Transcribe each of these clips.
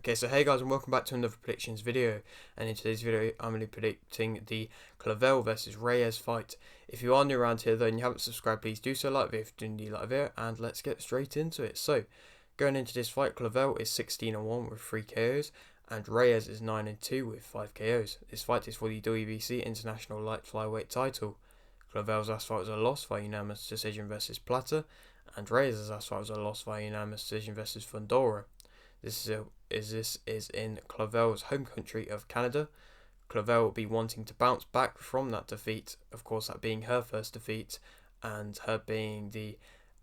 Okay, so hey guys, and welcome back to another predictions video. And in today's video, I'm going to be predicting the Clavel versus Reyes fight. If you are new around here though and you haven't subscribed, please do so. Like the video if you do like the video, and let's get straight into it. So, going into this fight, Clavel is 16-1 with 3 KOs, and Reyes is 9-2 with 5 KOs. This fight is for the WBC International Light Flyweight title. Clavel's last fight was a loss by unanimous decision versus Plata, and Reyes' last fight was a loss by unanimous decision versus Fundora. This is in Clavel's home country of Canada. Clavel will be wanting to bounce back from that defeat, of course that being her first defeat, and her being the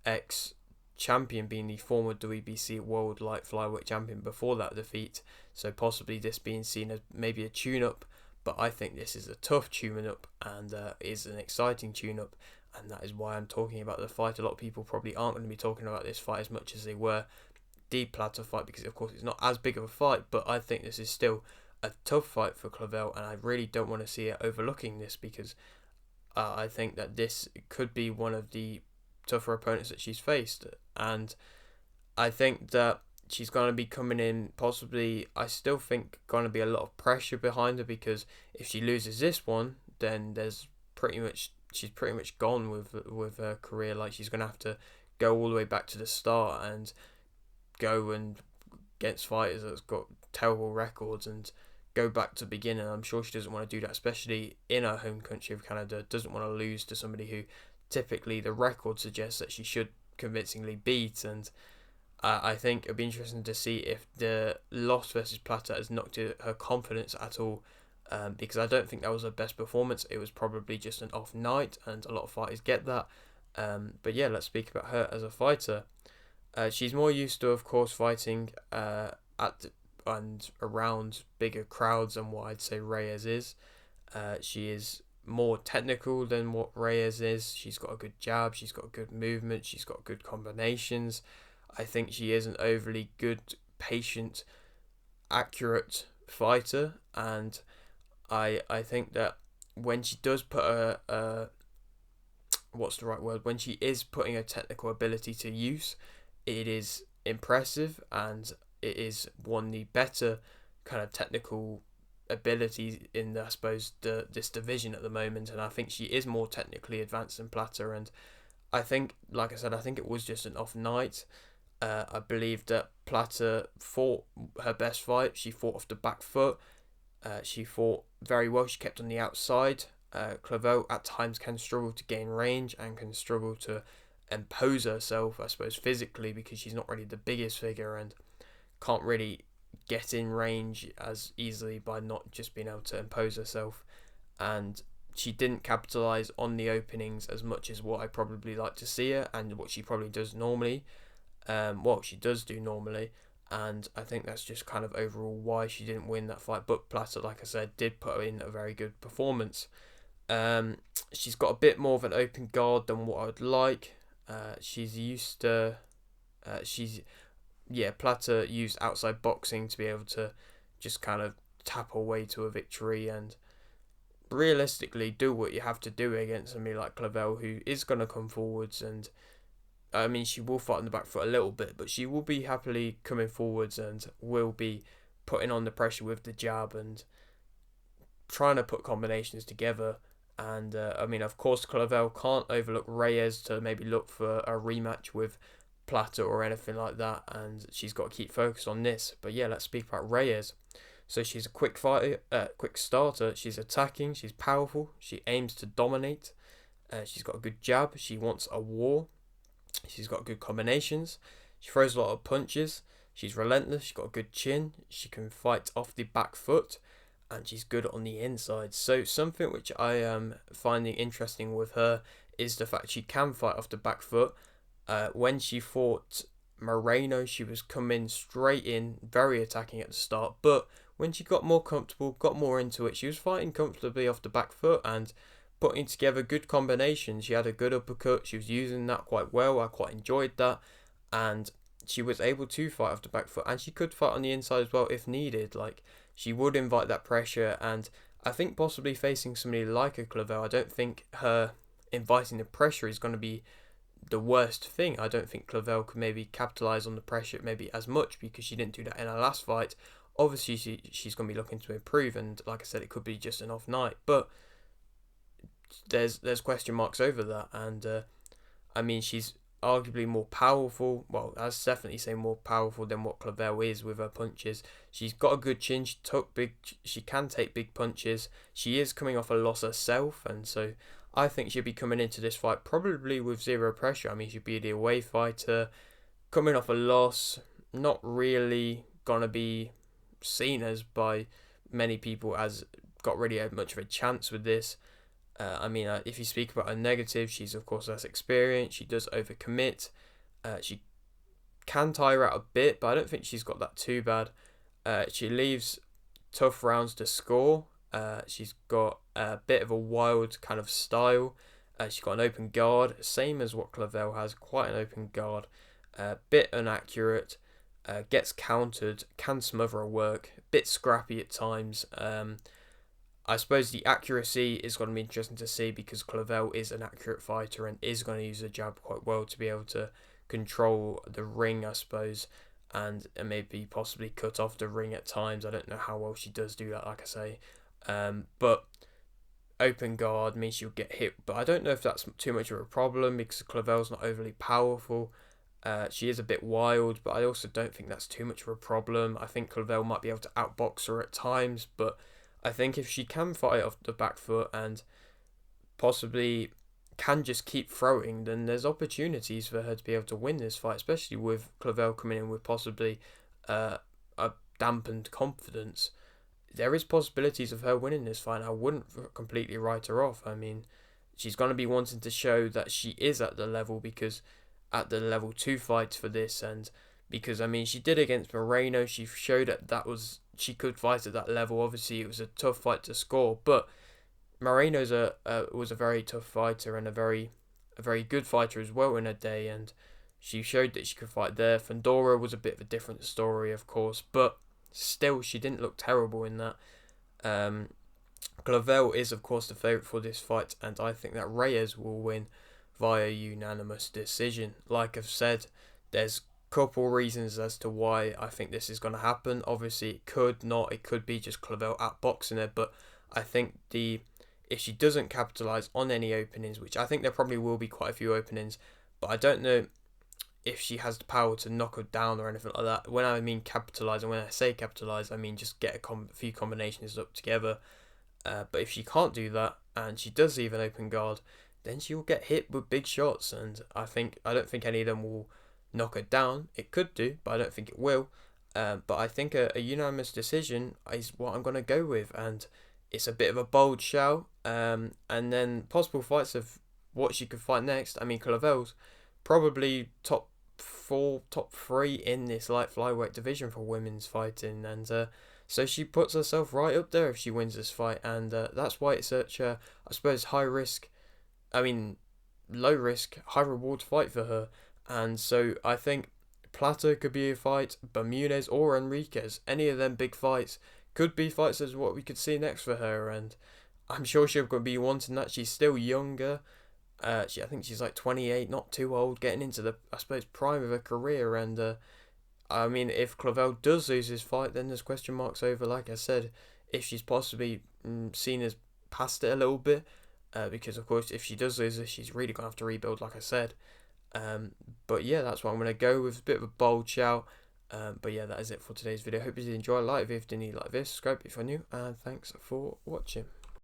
ex-champion, being the former WBC World Light Flyweight Champion before that defeat, so possibly this being seen as maybe a tune-up, but I think this is a tough tune-up and is an exciting tune-up, and that is why I'm talking about the fight. A lot of people probably aren't going to be talking about this fight as much as they were the Plata fight, because of course it's not as big of a fight, but I think this is still a tough fight for Clavel, and I really don't want to see it overlooking this, because I think that this could be one of the tougher opponents that she's faced, and I think that she's going to be coming in possibly, I still think, going to be a lot of pressure behind her, because if she loses this one, then she's pretty much gone with her career. Like, she's going to have to go all the way back to the start and go and against fighters that's got terrible records and go back to the beginning. I'm sure she doesn't want to do that, especially in her home country of Canada. Doesn't want to lose to somebody who typically the record suggests that she should convincingly beat. And I think it'll be interesting to see if the loss versus Plata has knocked her confidence at all, because I don't think that was her best performance. It was probably just an off night, and a lot of fighters get that. But yeah, let's speak about her as a fighter. She's more used to, of course, fighting at and around bigger crowds than what I'd say Reyes is. She is more technical than what Reyes is. She's got a good jab, she's got good movement, she's got good combinations. I think she is an overly good, patient, accurate fighter, and I think that when she does put when she is putting her technical ability to use, it is impressive, and it is one of the better kind of technical abilities in, I suppose, this division at the moment. And I think she is more technically advanced than Plata. And I think, like I said, I think it was just an off night. I believe that Plata fought her best fight. She fought off the back foot. She fought very well. She kept on the outside. Clavel at times can struggle to gain range and can struggle to impose herself, I suppose, physically, because she's not really the biggest figure and can't really get in range as easily by not just being able to impose herself. And she didn't capitalize on the openings as much as what I probably like to see her, and what she probably does normally. She does do normally, and I think that's just kind of overall why she didn't win that fight. But Plata, like I said, did put in a very good performance. She's got a bit more of an open guard than what I would like. She's used to, Plata used outside boxing to be able to just kind of tap her way to a victory, and realistically do what you have to do against somebody like Clavel, who is going to come forwards. And I mean, she will fight in the back foot a little bit, but she will be happily coming forwards and will be putting on the pressure with the jab and trying to put combinations together. And I mean, of course, Clavel can't overlook Reyes to maybe look for a rematch with Plata or anything like that, and she's got to keep focused on this. But yeah, let's speak about Reyes. So she's a quick fighter, quick starter. She's attacking, she's powerful, she aims to dominate. She's got a good jab, she wants a war. She's got good combinations, she throws a lot of punches, she's relentless, she's got a good chin, she can fight off the back foot, and she's good on the inside. So something which I am finding interesting with her is the fact she can fight off the back foot. When she fought Moreno, she was coming straight in, very attacking at the start, but when she got more comfortable, got more into it, she was fighting comfortably off the back foot and putting together good combinations. She had a good uppercut, she was using that quite well, I quite enjoyed that, and she was able to fight off the back foot, and she could fight on the inside as well if needed. Like, she would invite that pressure, and I think possibly facing somebody like a Clavel, I don't think her inviting the pressure is going to be the worst thing. I don't think Clavel could maybe capitalise on the pressure maybe as much because she didn't do that in her last fight. Obviously, she's going to be looking to improve, and like I said, it could be just an off night. But there's question marks over that, and I mean, she's arguably more powerful. Well, I'd definitely say more powerful than what Clavel is with her punches. She's got a good chin. She can take big punches. She is coming off a loss herself, and so I think she'll be coming into this fight probably with zero pressure. I mean, she'll be the away fighter, coming off a loss, not really gonna be seen as by many people as got really much of a chance with this. I mean, if you speak about a negative, she's of course less experienced. She does overcommit. She can tire out a bit, but I don't think she's got that too bad. She leaves tough rounds to score. She's got a bit of a wild kind of style. She's got an open guard, same as what Clavel has, quite an open guard. Bit inaccurate, gets countered, can smother her work, bit scrappy at times. I suppose the accuracy is going to be interesting to see because Clavel is an accurate fighter and is going to use the jab quite well to be able to control the ring, I suppose, and maybe possibly cut off the ring at times. I don't know how well she does do that, like I say. But open guard means she'll get hit, but I don't know if that's too much of a problem because Clavel's not overly powerful. She is a bit wild, but I also don't think that's too much of a problem. I think Clavel might be able to outbox her at times, but I think if she can fight off the back foot and possibly can just keep throwing, then there's opportunities for her to be able to win this fight, especially with Clavel coming in with possibly a dampened confidence. There is possibilities of her winning this fight, and I wouldn't completely write her off. I mean, she's going to be wanting to show that she is at the level because at the level 2 fights for this, and because I mean she did against Moreno, she showed that she could fight at that level. Obviously it was a tough fight to score, but Moreno's was a very tough fighter and a very good fighter as well in her day, and she showed that she could fight there. Fundora was a bit of a different story, of course, but still she didn't look terrible in that. Clavel is of course the favourite for this fight, and I think that Reyes will win via unanimous decision. Like I've said, there's couple reasons as to why I think this is going to happen. Obviously it could be just Clavel outboxing her, but I think if she doesn't capitalise on any openings, which I think there probably will be quite a few openings, but I don't know if she has the power to knock her down or anything like that. When I mean capitalise, and when I say capitalise, I mean just get a few combinations up together. But if she can't do that and she does leave an open guard, then she will get hit with big shots, and I don't think any of them will knock her down. It could do, but I don't think it will. But I think a unanimous decision is what I'm going to go with, and it's a bit of a bold shout. And then possible fights of what she could fight next. I mean, Clavel's probably top 4, top 3 in this light flyweight division for women's fighting, and so she puts herself right up there if she wins this fight, and that's why it's such a, I suppose, low risk, high reward fight for her. And so I think Plata could be a fight, Bermudez or Enriquez, any of them big fights could be fights as what we could see next for her, and I'm sure she'll be wanting that. She's still younger. I think she's like 28, not too old, getting into the, I suppose, prime of her career, and I mean, if Clavel does lose this fight, then there's question marks over, like I said, if she's possibly seen as past it a little bit, because of course if she does lose this, she's really going to have to rebuild, like I said. But yeah, that's what I'm going to go with, a bit of a bold shout. But yeah, that is it for today's video. Hope you did enjoy. Like if you did, like this, subscribe if you're new, and thanks for watching.